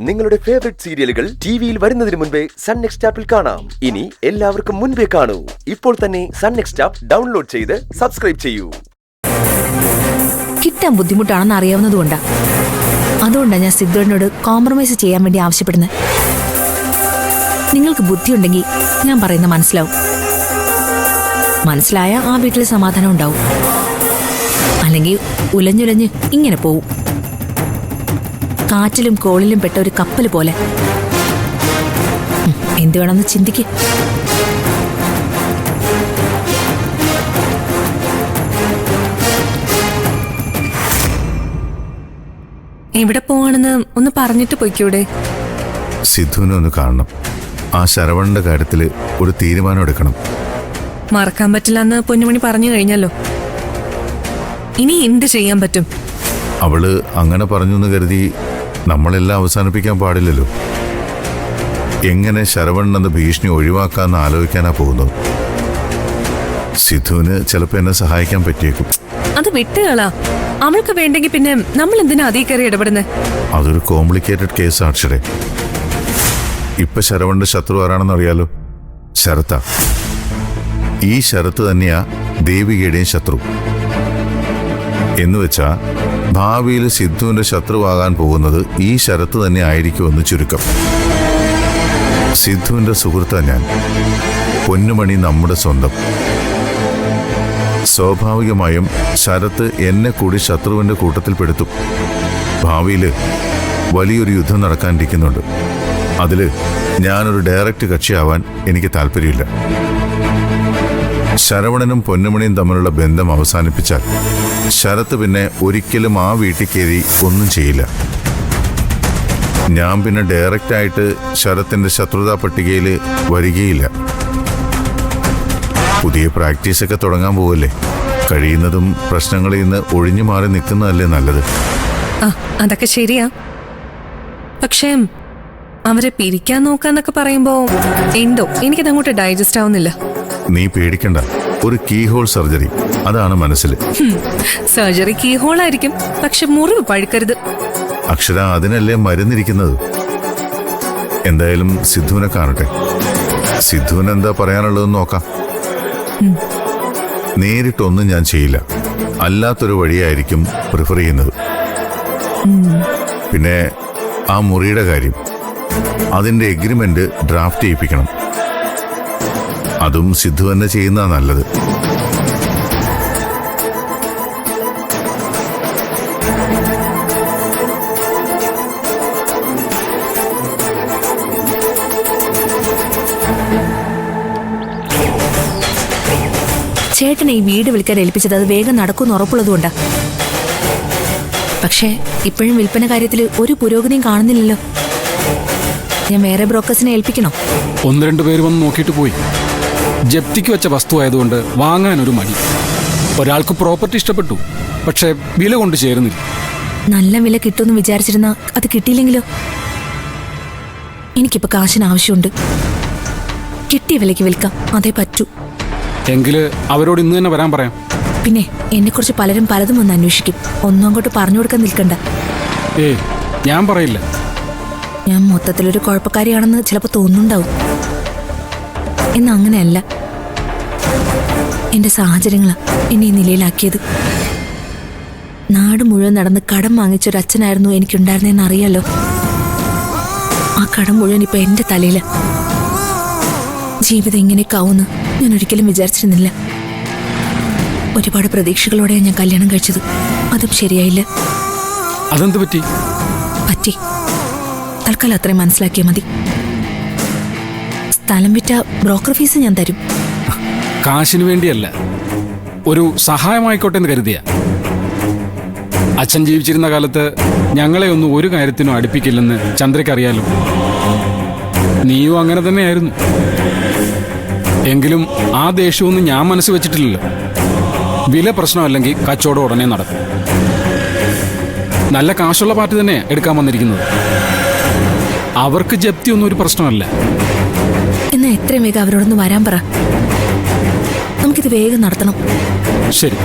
നിങ്ങളുടെ ഫേവറേറ്റ് സീരിയലുകൾ ടിവിയിൽ വരുന്നതിന് മുൻപേ സൺ നെക്സ്റ്റ് ആപ്പിൽ കാണാം. ഇനി എല്ലാവർക്കും മുൻപേ കാണൂ. ഇപ്പോൾ തന്നെ സൺ നെക്സ്റ്റ് ആപ്പ് ഡൗൺലോഡ് ചെയ്ത് സബ്സ്ക്രൈബ് ചെയ്യൂ. കിട്ടാൻ ബുദ്ധിമുട്ടാണെന്ന് അറിയാവുന്നതുകൊണ്ടാ. അതുകൊണ്ടാണ് ഞാൻ സിദ്ധുവിനോട് കോംപ്രമൈസ് ചെയ്യാൻ വേണ്ടി ആവശ്യപ്പെടുന്നത്. നിങ്ങൾക്ക് ബുദ്ധിയുണ്ടെങ്കിൽ ഞാൻ പറയുന്നത് മനസ്സിലാവും. മനസ്സിലായ ആ വീട്ടിൽ സമാധാനം ഉണ്ടാവും. അല്ലെങ്കിൽ ഉലഞ്ഞുലഞ്ഞ് ഇങ്ങനെ പോവും. കാറ്റിലും കോളിലും പെട്ട ഒരു കപ്പൽ പോലെ. എന്ത് വേണമെന്ന് ചിന്തിക്ക്. എവിടെ പോവാണെന്ന് ഒന്ന് പറഞ്ഞിട്ട് പൊയ്ക്കൂടെ? സിദ്ധുവിനെ ഒന്ന് കാണണം. ആ ശരവണന്റെ കാര്യത്തില് ഒരു തീരുമാനം എടുക്കണം. മറക്കാൻ പറ്റില്ല എന്ന് പൊന്നുമണി പറഞ്ഞു കഴിഞ്ഞല്ലോ. ഇനി എന്ത് ചെയ്യാൻ പറ്റും? അവള് അങ്ങനെ പറഞ്ഞു എന്ന് കരുതി നമ്മളെല്ലാം അവസാനിപ്പിക്കാൻ പാടില്ലല്ലോ. എങ്ങനെ ശരവണൻ എന്ന ഭീഷണി ഒഴിവാക്കാന്ന് ആലോചിക്കാനാ പോകുന്നത്. സിദ്ധുവിന് ചിലപ്പോൾ എന്നെ സഹായിക്കാൻ പറ്റിയേക്കും. അത് വിട്ടുകളാ. അവൾക്ക് വേണ്ടെങ്കിൽ പിന്നെ നമ്മൾ എന്തിനാ അതേ കയറി ഇടപെടുന്നത്? അതൊരു കോംപ്ലിക്കേറ്റഡ് കേസ് അക്ഷരേ. ഇപ്പൊ ശരവണന്റെ ശത്രു ആരാണെന്ന് അറിയാലോ? ശരത്ത. ഈ ശരത്ത് തന്നെയാ ദേവികയുടെയും ശത്രു. എന്നുവെച്ചാ ഭാവിയിൽ സിദ്ധുവിന്റെ ശത്രുവാകാൻ പോകുന്നത് ഈ ശരത്ത് തന്നെ ആയിരിക്കുമെന്ന് ചുരുക്കം. സിദ്ധുവിന്റെ സുഹൃത്താ ഞാൻ. പൊന്നുമണി നമ്മുടെ സ്വന്തം. സ്വാഭാവികമായും ശരത്ത് എന്നെ കൂടി ശത്രുവിന്റെ കൂട്ടത്തിൽപ്പെടുത്തും. ഭാവിയില് വലിയൊരു യുദ്ധം നടക്കാനിരിക്കുന്നുണ്ട്. അതില് ഞാനൊരു ഡയറക്റ്റ് കക്ഷിയാവാൻ എനിക്ക് താല്പര്യമില്ല. ശരവണനും പൊന്നുമണിയും തമ്മിലുള്ള ബന്ധം അവസാനിപ്പിച്ചാൽ ശരത്ത് പിന്നെ ഒരിക്കലും ആ വീട്ടിൽ കയറി ഒന്നും ചെയ്യില്ല. ഞാൻ പിന്നെ ഡയറക്റ്റായിട്ട് ശരത്തിന്റെ ശത്രുതാ പട്ടികയിൽ വരികയില്ല. പുതിയ പ്രാക്ടീസൊക്കെ തുടങ്ങാൻ പോവല്ലേ. കഴിയുന്നതും പ്രശ്നങ്ങളിൽ നിന്ന് ഒഴിഞ്ഞു മാറി നിൽക്കുന്നതല്ലേ നല്ലത്. അതൊക്കെ ശരിയാ. പക്ഷേ അവരെ പിരിക്കാൻ നോക്കാന്നൊക്കെ പറയുമ്പോ എന്തോ എനിക്കത് അങ്ങോട്ട് ഡൈജസ്റ്റ് ആവുന്നില്ല. നീ പേടിക്കണ്ട. ഒരു കീ ഹോൾ സർജറി, അതാണ് മനസ്സിൽ. സർജറി കീ ഹോൾ ആയിരിക്കും, പക്ഷെ മുറിവ് പഴുക്കരുത്. അക്ഷര, അതിനല്ലേ മരുന്നിരിക്കുന്നത്. എന്തായാലും സിദ്ധുവിനെ കാണട്ടെ. സിദ്ധുവിന് എന്താ പറയാനുള്ളതെന്ന് നോക്കാം. നേരിട്ടൊന്നും ഞാൻ ചെയ്യില്ല. അല്ലാത്തൊരു വഴിയായിരിക്കും പ്രിഫർ ചെയ്യുന്നത്. പിന്നെ ആ മുറിയുടെ കാര്യം, അതിന്റെ എഗ്രിമെന്റ് ഡ്രാഫ്റ്റ് ചെയ്യിപ്പിക്കണം. അതും സിദ്ധു തന്നെ ചെയ്യുന്നതാ നല്ലത്. ചേട്ടനെ ഈ വീട് വിൽക്കാൻ ഏൽപ്പിച്ചത് അത് വേഗം നടക്കുമെന്ന് ഉറപ്പുള്ളതുകൊണ്ടാ. പക്ഷേ ഇപ്പോഴും വിൽപ്പന കാര്യത്തിൽ ഒരു പുരോഗതിയും കാണുന്നില്ലല്ലോ. ഞാൻ വേറെ ബ്രോക്കേഴ്സിനെ ഏൽപ്പിക്കണോ? 1-2 പേര് വന്ന് നോക്കിയിട്ട് പോയി. ജപ്തിക്ക് വെച്ച വസ്തു ആയതുകൊണ്ട് വാങ്ങാനൊരു മടി. ഒരാൾക്ക് പ്രോപ്പർട്ടി ഇഷ്ടപ്പെട്ടു, പക്ഷെ വില കൊണ്ട് ചേരുന്നില്ല. നല്ല വില കിട്ടുമെന്ന് വിചാരിച്ചിരുന്ന അത് കിട്ടിയില്ലെങ്കിലോ? എനിക്കിപ്പോ കാശിന് ആവശ്യമുണ്ട്. കിട്ടിയ വിലയ്ക്ക് വിൽക്കാം, അതേ പറ്റൂ. എങ്കില് അവരോട് ഇന്ന് തന്നെ വരാൻ പറയാം. പിന്നെ എന്നെക്കുറിച്ച് പലരും പലതും വന്ന് അന്വേഷിക്കും. ഒന്നും അങ്ങോട്ട് പറഞ്ഞു കൊടുക്കാൻ നിൽക്കണ്ട. ഞാൻ പറയില്ല. ഞാൻ മൊത്തത്തിലൊരു കുഴപ്പക്കാരിയാണെന്ന് ചിലപ്പോൾ തോന്നുന്നുണ്ടാവും. എന്നാ അങ്ങനെയല്ല. എന്റെ സാഹചര്യങ്ങളാ എന്നെ ഈ നിലയിലാക്കിയത്. നാട് മുഴുവൻ നടന്ന് കടം വാങ്ങിച്ചൊരച്ഛനായിരുന്നു എനിക്കുണ്ടായിരുന്നതെന്ന് അറിയാലോ. ആ കടം മുഴുവൻ ഇപ്പൊ എന്റെ തലയില. ജീവിതം ഇങ്ങനെയൊക്കെയാവുമെന്ന് ഞാൻ ഒരിക്കലും വിചാരിച്ചിരുന്നില്ല. ഒരുപാട് പ്രതീക്ഷകളോടെയാണ് ഞാൻ കല്യാണം കഴിച്ചത്. അതും ശരിയായില്ല. അതെന്ത് പറ്റി? തൽക്കാലം അത്രയും മനസ്സിലാക്കിയാൽ മതി. സ്ഥലം വിറ്റ ബ്രോക്കർ ഫീസ് ഞാൻ തരും. കാശിനു വേണ്ടിയല്ല, ഒരു സഹായമായിക്കോട്ടെ എന്ന് കരുതിയ. അച്ഛൻ ജീവിച്ചിരുന്ന കാലത്ത് ഞങ്ങളെ ഒന്നും ഒരു കാര്യത്തിനും അടുപ്പിക്കില്ലെന്ന് ചന്ദ്രയ്ക്കറിയാലോ. നീയും അങ്ങനെ തന്നെയായിരുന്നു. എങ്കിലും ആ ദേഷ്യമൊന്നും ഞാൻ മനസ്സ് വെച്ചിട്ടില്ലല്ലോ. വില പ്രശ്നമല്ലെങ്കിൽ കച്ചവടം ഉടനെ നടക്കും. നല്ല കാശുള്ള പാർട്ടി തന്നെ എടുക്കാൻ വന്നിരിക്കുന്നത്. അവർക്ക് ജപ്തി ഒന്നും ഒരു പ്രശ്നമല്ല. എന്നാ എത്രയും വേഗം അവരോടൊന്ന് വരാൻ പറ. നമുക്കിത് വേഗം നടത്തണം. ശരി.